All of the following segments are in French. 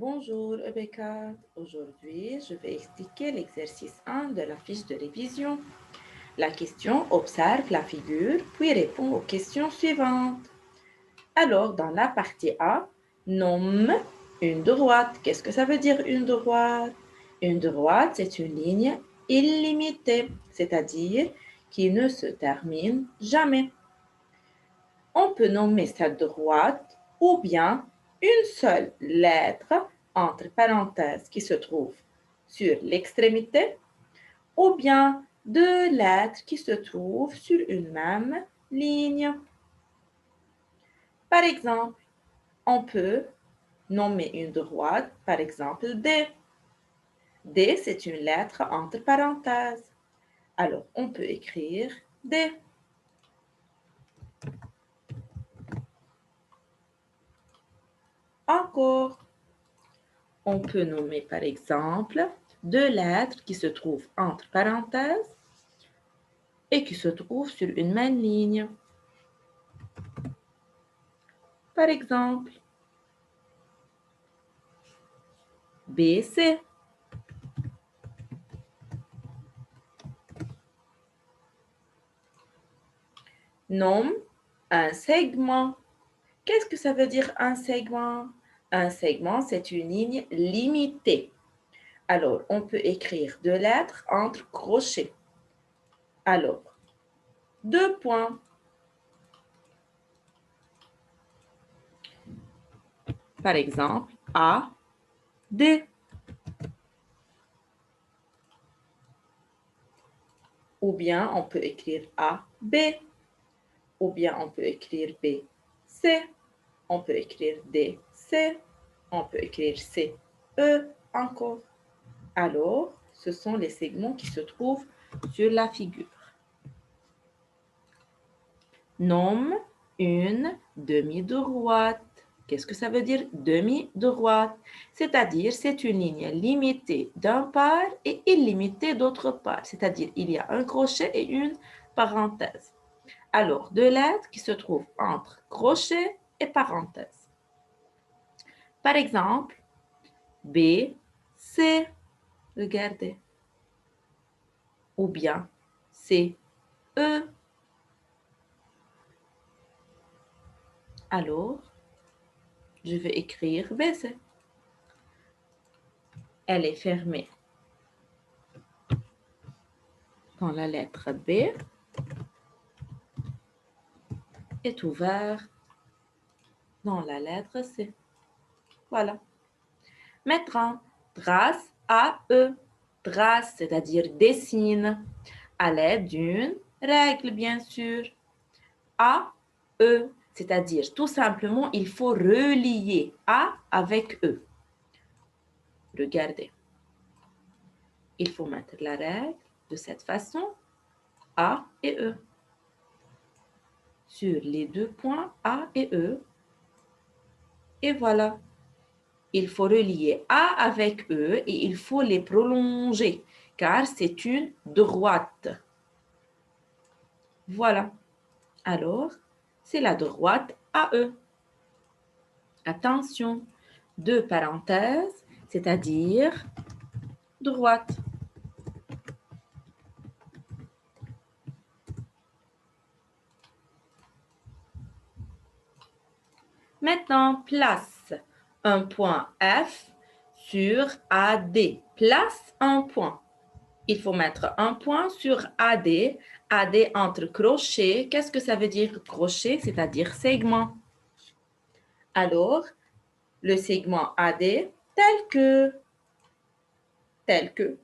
Bonjour Rebecca, aujourd'hui je vais expliquer l'exercice 1 de la fiche de révision. La question observe la figure puis répond aux questions suivantes. Alors dans la partie A, nomme une droite. Qu'est-ce que ça veut dire une droite? Une droite, c'est une ligne illimitée, c'est-à-dire qui ne se termine jamais. On peut nommer cette droite ou bien une seule lettre entre parenthèses qui se trouve sur l'extrémité ou bien deux lettres qui se trouvent sur une même ligne. Par exemple, on peut nommer une droite, par exemple D. D, c'est une lettre entre parenthèses. Alors, on peut écrire D. Encore, on peut nommer par exemple deux lettres qui se trouvent entre parenthèses et qui se trouvent sur une même ligne. Par exemple, BC. Nomme un segment. Qu'est-ce que ça veut dire un segment? Un segment, c'est une ligne limitée. Alors, on peut écrire deux lettres entre crochets. Alors, deux points. Par exemple, A, D. Ou bien on peut écrire A, B. Ou bien on peut écrire B, C. On peut écrire D, C. On peut écrire C, E encore. Alors, ce sont les segments qui se trouvent sur la figure. Nomme une demi-droite. Qu'est-ce que ça veut dire demi-droite? C'est-à-dire, c'est une ligne limitée d'un part et illimitée d'autre part. C'est-à-dire, il y a un crochet et une parenthèse. Alors, deux lettres qui se trouvent entre crochet et parenthèse. Par exemple, B, C, regardez. Ou bien C, E. Alors, je vais écrire BC. Elle est fermée quand la lettre B est ouverte dans la lettre C. Voilà. Maintenant, trace A-E. Trace, c'est-à-dire dessine, à l'aide d'une règle, bien sûr. A-E, c'est-à-dire tout simplement, il faut relier A avec E. Regardez. Il faut mettre la règle de cette façon, A et E. Sur les deux points A et E. Et voilà. Il faut relier A avec E et il faut les prolonger car c'est une droite. Voilà. Alors, c'est la droite AE. Attention, deux parenthèses, c'est-à-dire droite. Maintenant, place un point F sur AD. Place un point. Il faut mettre un point sur AD. AD entre crochets. Qu'est-ce que ça veut dire crochet? C'est-à-dire segment. Alors, le segment AD tel que,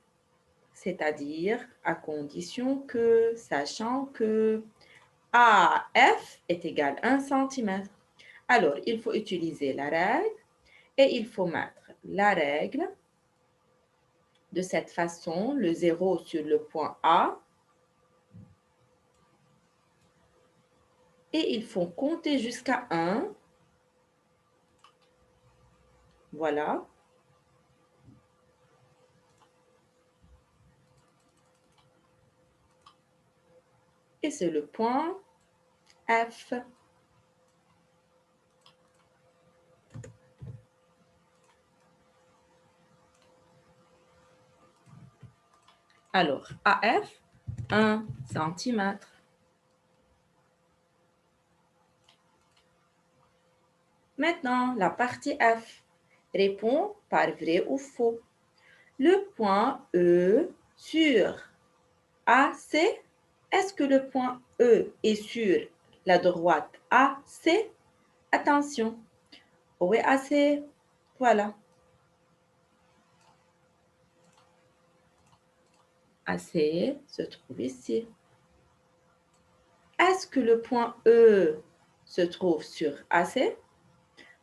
c'est-à-dire à condition que, sachant que AF est égal à 1 cm. Alors, il faut utiliser la règle et il faut mettre la règle de cette façon, le 0 sur le point A. Et il faut compter jusqu'à 1. Voilà. Et c'est le point F. Alors, AF, 1 cm. Maintenant, la partie F. Réponds par vrai ou faux. Le point E sur AC, est-ce que le point E est sur la droite AC? Attention. Où est AC? Voilà. AC se trouve ici. Est-ce que le point E se trouve sur AC?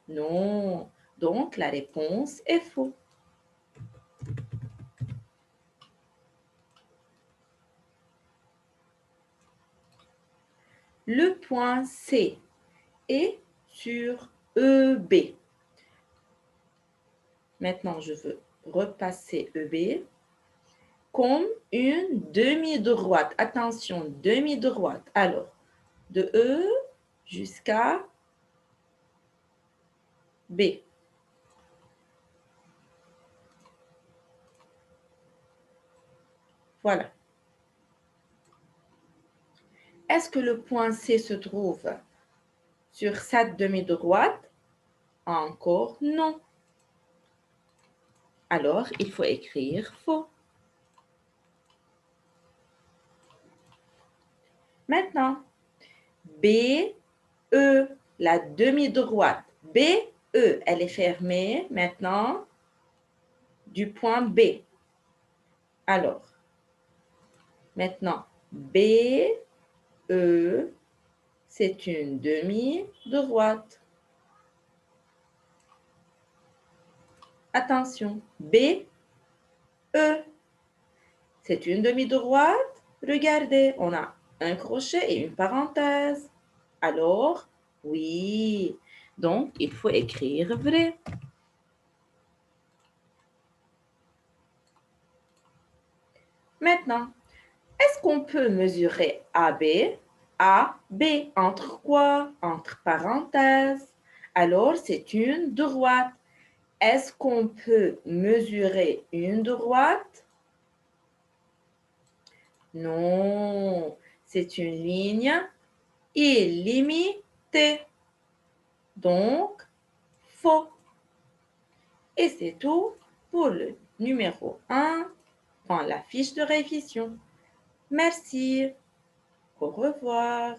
Non. Donc, la réponse est faux. Le point C est sur EB. Maintenant, je veux repasser EB comme une demi-droite. Attention, demi-droite. Alors, de E jusqu'à B. Voilà. Est-ce que le point C se trouve sur cette demi-droite? Encore non. Alors, il faut écrire faux. Maintenant, B, E, la demi-droite. B, E, elle est fermée maintenant du point B. Alors, maintenant, B, E, c'est une demi-droite. Attention, B, E, c'est une demi-droite. Regardez, on a un crochet et une parenthèse. Alors, oui, donc il faut écrire vrai. Maintenant, est-ce qu'on peut mesurer AB? AB entre quoi? Entre parenthèses. Alors, c'est une droite. Est-ce qu'on peut mesurer une droite? Non, c'est une ligne illimitée. Donc, faux. Et c'est tout pour le numéro 1 dans la fiche de révision. Merci. Au revoir.